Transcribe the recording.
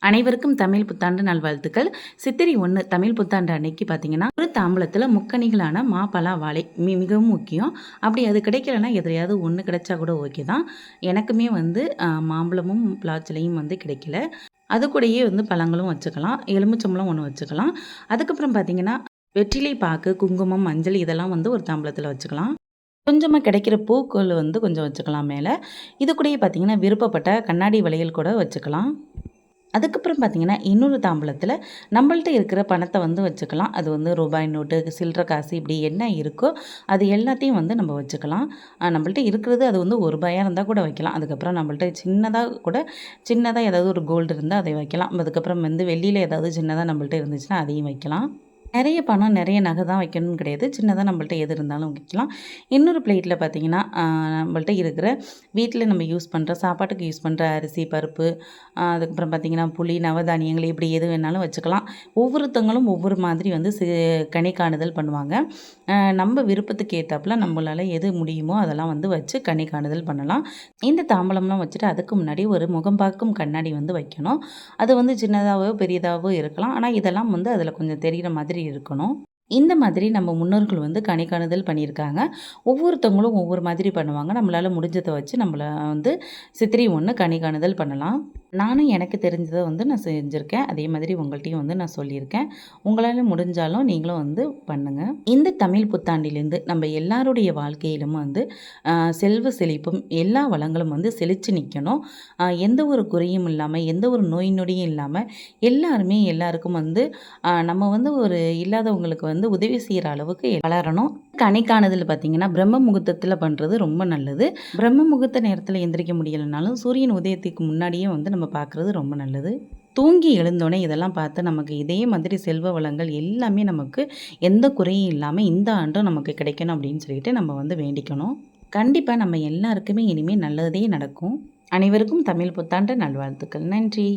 அனைவருக்கும் தமிழ் புத்தாண்டு நல்வாழ்த்துக்கள். சித்திரை 1 தமிழ் புத்தாண்டு அன்னைக்கு பார்த்தீங்கன்னா, ஒரு தாம்பூலத்தில முக்கணிகளான மா, பலா, வாழை மிகவும் முக்கியம். அப்படி அது கிடைக்கலன்னா எதுலயாவது ஒண்ணு கிடைச்சா கூட ஓகே தான். எனக்குமே வந்து மாம்பழமும், பலாச்சிலையும் வந்து கிடைக்கல. அது கூடயே வந்து பழங்களும் வச்சுக்கலாம். எலுமிச்சம்பழம் 1 வச்சுக்கலாம். அதுக்கப்புறம் பார்த்தீங்கன்னா, வெற்றிலை பாக்கு, குங்குமம், மஞ்சள் இதெல்லாம் வந்து ஒரு தாம்பூலத்தில வச்சுக்கலாம். கொஞ்சமா கிடைக்கிற பூக்கள் வந்து கொஞ்சம் வச்சுக்கலாம் மேல. இது கூடயே பார்த்தீங்கன்னா, விருப்பப்பட்ட கண்ணாடி வளையல் கூட வச்சுக்கலாம். அதுக்கப்புறம் பார்த்தீங்கன்னா, இன்னொரு தாம்பூலத்தில நம்மள்ட்ட இருக்கிற பணத்த வந்து வச்சுக்கலாம். அது வந்து ரூபாய் நோட்டு, சில்லற காசு இப்படி என்ன இருக்கோ, அது எல்லாத்தையும் வந்து நம்ம வச்சுக்கலாம். நம்மள்ட்ட இருக்கிறது அது வந்து ரூ. 1 இருந்தா கூட வைக்கலாம். அதுக்கப்புறம் நம்மள்ட்ட சின்னதா ஏதாவது ஒரு கோல்டு இருந்தா அதை வைக்கலாம். அதுக்கப்புறம் வந்து வெள்ளியில ஏதாவது சின்னதா நம்மள்ட்ட இருந்துச்சுன்னா அதையும் வைக்கலாம். நெறைய பணம், நெறைய நகை தான் வைக்கணும்னு கிடையாது. சின்னதா நம்மள்ட்ட எது இருந்தாலும் வைக்கலாம். இன்னொரு பிளேட்ல பார்த்தீங்கன்னா, நம்மள்ட்ட இருக்கிற வீட்ல நம்ம யூஸ் பண்ற சாப்பாட்டுக்கு யூஸ் பண்ற அரிசி, பருப்பு, அதுக்கப்புறம் பார்த்தீங்கன்னா, புளி, நவதானியங்கள் இப்படி எது வேணாலும் வச்சுக்கலாம். ஒவ்வொருத்தவங்களும் ஒவ்வொரு மாதிரி வந்து கனி காணுதல் பண்ணுவாங்க. நம்ம விருப்பத்துக்கு ஏத்தாப்புல நம்மளால எது முடியுமோ அதெல்லாம் வந்து வச்சு கனி காணுதல் பண்ணலாம். இந்த தாம்பூலம்லாம் வச்சுட்டு அதுக்கு முன்னாடி ஒரு முகம் பார்க்கும் கண்ணாடி வந்து வைக்கணும். அது வந்து சின்னதாவோ, பெரியதாவோ இருக்கலாம். ஆனா இதெல்லாம் வந்து அதில கொஞ்சம் தெரியிற மாதிரி இருக்கணும். இந்த மாதிரி நம்ம முன்னோர்கள் வந்து கணிக்காணுதல் பண்ணியிருக்காங்க. ஒவ்வொருத்தவங்களும் ஒவ்வொரு மாதிரி பண்ணுவாங்க. நம்மளால முடிஞ்சத வச்சு நம்மள வந்து சித்திரை 1 கணிக்காணுதல் பண்ணலாம். நானும் எனக்கு தெரிஞ்சத வந்து நான் செஞ்சிருக்கேன். அதே மாதிரி உங்கள்ட்டயும் வந்து நான் சொல்லியிருக்கேன். உங்களால முடிஞ்சாலும் நீங்களும் வந்து பண்ணுங்க. இந்த தமிழ் புத்தாண்டிலேருந்து நம்ம எல்லாருடைய வாழ்க்கையிலும் வந்து செல்வ செழிப்பும், எல்லா வளங்களும் வந்து செழிச்சு நிக்கணும். எந்த ஒரு குறையும் இல்லாம, எந்த ஒரு நோய் நொடியும் இல்லாம எல்லாருமே எல்லாருக்கும் வந்து நம்ம வந்து ஒரு இல்லாதவங்களுக்கு வந்து உதவி செய்கிற அளவுக்கு வளரணும். கணிக்காணுதல் பார்த்தீங்கன்னா, பிரம்ம முகூர்த்தத்தில பண்ணுறது ரொம்ப நல்லது. பிரம்ம முகூர்த்த நேரத்தில எந்திரிக்க முடியலைனாலும், சூரியன் உதயத்துக்கு முன்னாடியே வந்து நம்ம பார்க்குறது ரொம்ப நல்லது. தூங்கி எழுந்தோனே இதெல்லாம் பார்த்து நமக்கு இதே மாதிரி செல்வ வளங்கள் எல்லாமே நமக்கு எந்த குறையும் இல்லாம இந்த ஆண்டும் நமக்கு கிடைக்கணும் அப்படின்னு சொல்லிட்டு நம்ம வந்து வேண்டிக்கணும். கண்டிப்பா நம்ம எல்லாருக்குமே இனிமே நல்லதே நடக்கும். அனைவருக்கும் தமிழ் புத்தாண்டு நல்வாழ்த்துக்கள். நன்றி.